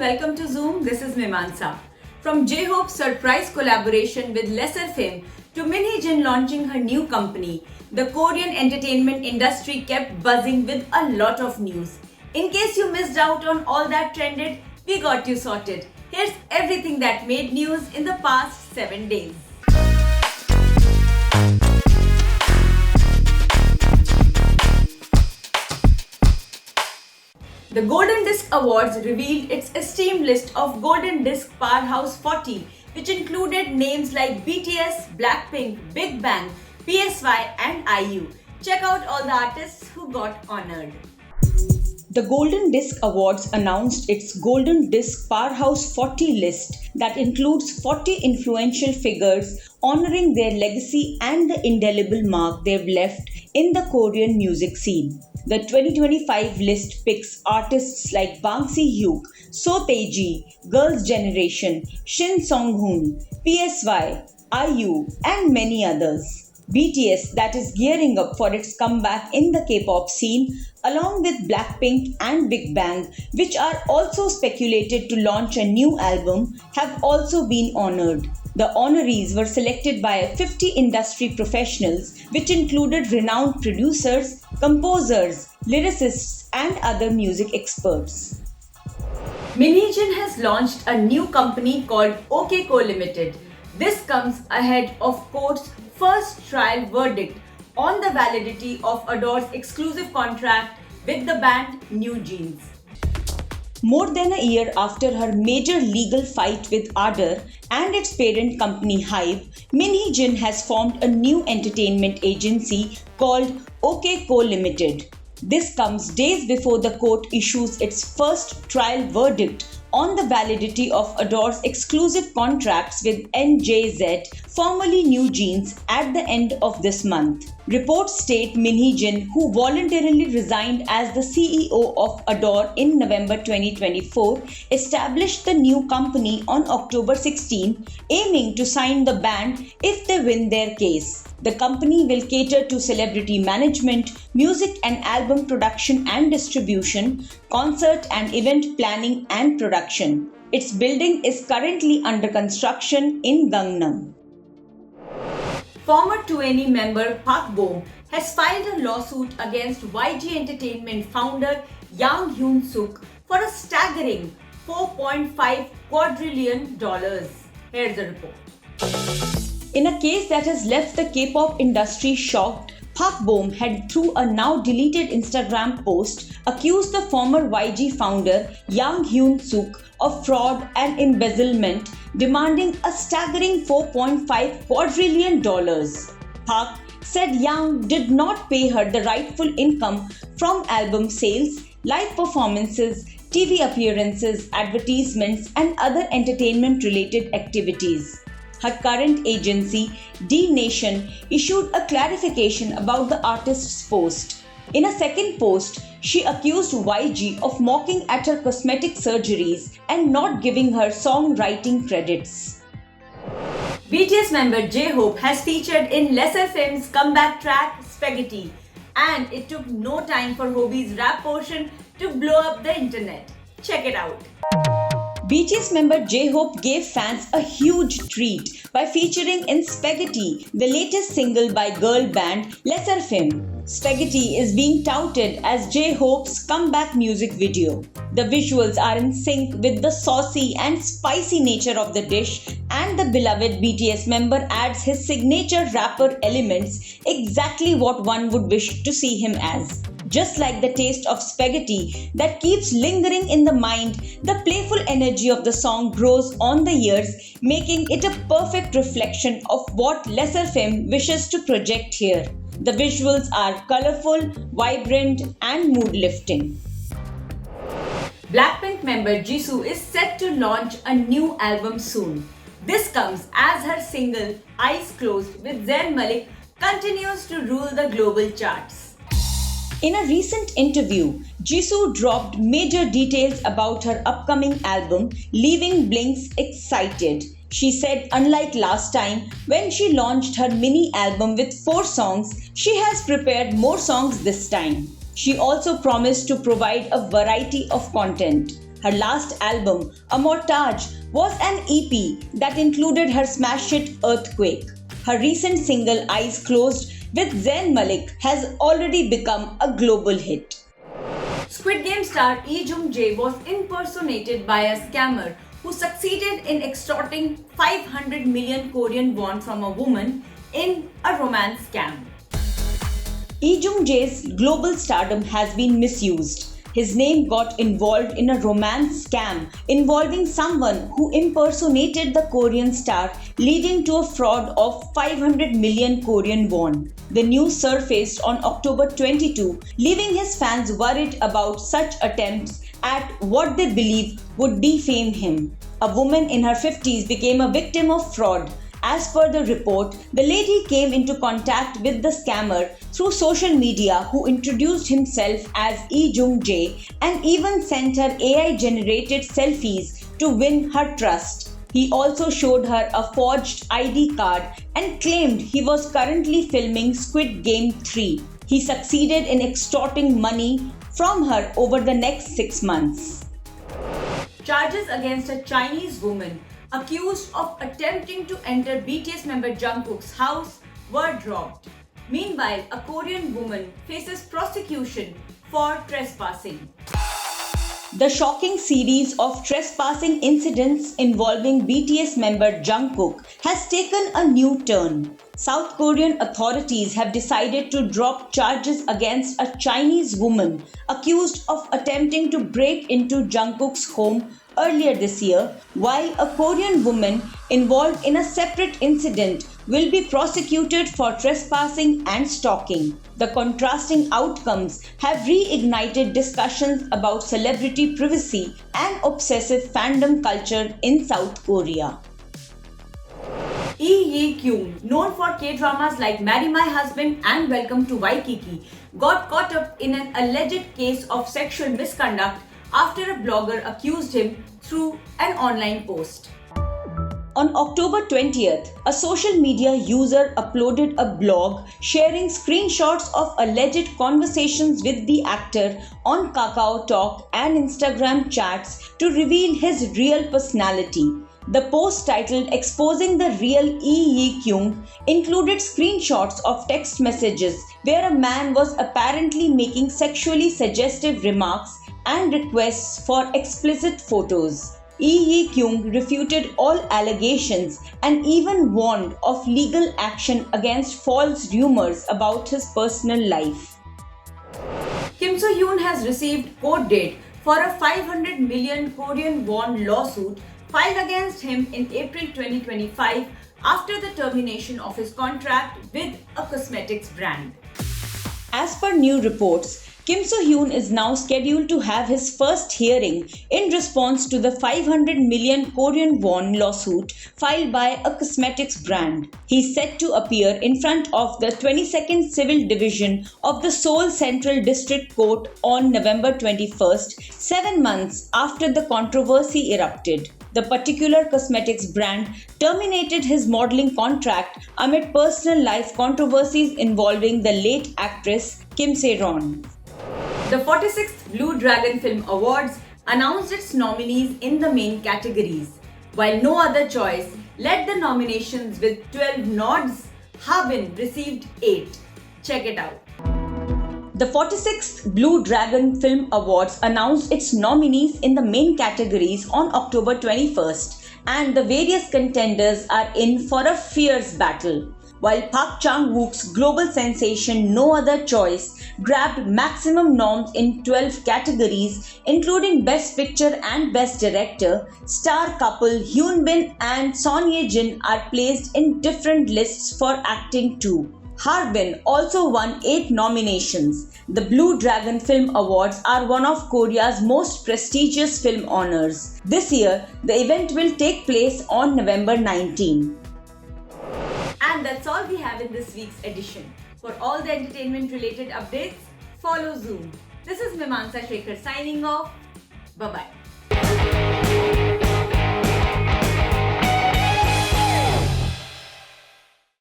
welcome to Zoom. This is Mimansa. From J-Hope's surprise collaboration with Lesser Fame to Min Hee-jin launching her new company, the Korean entertainment industry kept buzzing with a lot of news. In case you missed out on all that trended, we got you sorted. Here's everything that made news in the past 7 days. The Golden Disc Awards revealed its esteemed list of Golden Disc Powerhouse 40, which included names like BTS, Blackpink, Big Bang, PSY and IU. Check out all the artists who got honored. The Golden Disc Awards announced its Golden Disc Powerhouse 40 list that includes 40 influential figures honoring their legacy and the indelible mark they've left in the Korean music scene. The 2025 list picks artists like Bang Si-hyuk, So Tae-ji, Girls' Generation, Shin Song-hoon, PSY, IU and many others. BTS, that is gearing up for its comeback in the K-pop scene, along with Blackpink and Big Bang, which are also speculated to launch a new album, have also been honored. The honorees were selected by 50 industry professionals, which included renowned producers, composers, lyricists, and other music experts. Min Hee-jin has launched a new company called OK Co Limited. This comes ahead of court's first trial verdict on the validity of Adore's exclusive contract with the band New Jeans. More than a year after her major legal fight with Ardor and its parent company Hybe, Min Hee-jin has formed a new entertainment agency called OK Co Limited. This comes days before the court issues its first trial verdict on the validity of Adore's exclusive contracts with NJZ, formerly New Jeans, at the end of this month. Reports state Min Hee-jin, who voluntarily resigned as the CEO of Adore in November 2024, established the new company on October 16, aiming to sign the band if they win their case. The company will cater to celebrity management, music and album production and distribution, concert and event planning and production. Its building is currently under construction in Gangnam. Former 2NE member Park Bom has filed a lawsuit against YG Entertainment founder Yang Hyun-suk for a staggering $4.5 quadrillion. Here's the report. In a case that has left the K-pop industry shocked, Park Bom had, through a now deleted Instagram post, accused the former YG founder Yang Hyun-suk of fraud and embezzlement, demanding a staggering $4.5 quadrillion. Park said Yang did not pay her the rightful income from album sales, live performances, TV appearances, advertisements, and other entertainment-related activities. Her current agency, D-Nation, issued a clarification about the artist's post. In a second post, she accused YG of mocking at her cosmetic surgeries and not giving her songwriting credits. BTS member J-Hope has featured in Lesser Fame's comeback track Spaghetti, and it took no time for Hobi's rap portion to blow up the internet. Check it out. BTS member J-Hope gave fans a huge treat by featuring in Spaghetti, the latest single by girl band Lesser Fame. Spaghetti is being touted as J-Hope's comeback music video. The visuals are in sync with the saucy and spicy nature of the dish, and the beloved BTS member adds his signature rapper elements, exactly what one would wish to see him as. Just like the taste of spaghetti that keeps lingering in the mind, the playful energy of the song grows on the ears, making it a perfect reflection of what Lesser Fame wishes to project here. The visuals are colorful, vibrant, and mood-lifting. Blackpink member Jisoo is set to launch a new album soon. This comes as her single Eyes Closed with Zayn Malik continues to rule the global charts. In a recent interview, Jisoo dropped major details about her upcoming album, leaving Blinks excited. She said unlike last time, when she launched her mini album with 4 songs, she has prepared more songs this time. She also promised to provide a variety of content. Her last album, Amortage, was an EP that included her smash hit Earthquake. Her recent single Eyes Closed with Zayn Malik has already become a global hit. Squid Game star Lee Jung Jae was impersonated by a scammer who succeeded in extorting 500 million Korean won from a woman in a romance scam. Lee Jung Jae's global stardom has been misused. His name got involved in a romance scam involving someone who impersonated the Korean star, leading to a fraud of 500 million Korean won. The news surfaced on October 22, leaving his fans worried about such attempts at what they believe would defame him. A woman in her 50s became a victim of fraud. As per the report, the lady came into contact with the scammer through social media, who introduced himself as Lee Jung Jae and even sent her AI-generated selfies to win her trust. He also showed her a forged ID card and claimed he was currently filming Squid Game 3. He succeeded in extorting money from her over the next 6 months. Charges against a Chinese woman accused of attempting to enter BTS member Jungkook's house were dropped. Meanwhile, a Korean woman faces prosecution for trespassing. The shocking series of trespassing incidents involving BTS member Jungkook has taken a new turn. South Korean authorities have decided to drop charges against a Chinese woman accused of attempting to break into Jungkook's home earlier this year, while a Korean woman involved in a separate incident will be prosecuted for trespassing and stalking. The contrasting outcomes have reignited discussions about celebrity privacy and obsessive fandom culture in South Korea. Lee Ye-kyung, known for K-dramas like Marry My Husband and Welcome to Waikiki, got caught up in an alleged case of sexual misconduct after a blogger accused him through an online post. On October 20th, a social media user uploaded a blog sharing screenshots of alleged conversations with the actor on Kakao Talk and Instagram chats to reveal his real personality. The post, titled Exposing the Real Lee Ye-kyung, included screenshots of text messages where a man was apparently making sexually suggestive remarks and requests for explicit photos. Lee Ye-kyung refuted all allegations and even warned of legal action against false rumors about his personal life. Kim So-hyun has received court date for a 500 million Korean won lawsuit filed against him in April 2025 after the termination of his contract with a cosmetics brand. As per new reports, Kim So-hyun is now scheduled to have his first hearing in response to the 500 million Korean won lawsuit filed by a cosmetics brand. He's set to appear in front of the 22nd Civil Division of the Seoul Central District Court on November 21st, 7 months after the controversy erupted. The particular cosmetics brand terminated his modeling contract amid personal life controversies involving the late actress Kim Se-ron. The 46th Blue Dragon Film Awards announced its nominees in the main categories. While No Other Choice led the nominations with 12 nods, Harbin received 8. Check it out. The 46th Blue Dragon Film Awards announced its nominees in the main categories on October 21st, and the various contenders are in for a fierce battle. While Park Chan-wook's global sensation No Other Choice grabbed maximum noms in 12 categories, including Best Picture and Best Director, star couple Hyun Bin and Son Ye Jin are placed in different lists for acting too. Harbin also won 8 nominations. The Blue Dragon Film Awards are one of Korea's most prestigious film honors. This year, the event will take place on November 19. And that's all we have in this week's edition. For all the entertainment related updates, follow Zoom. This is Mimansa Shekhar signing off. Bye-bye.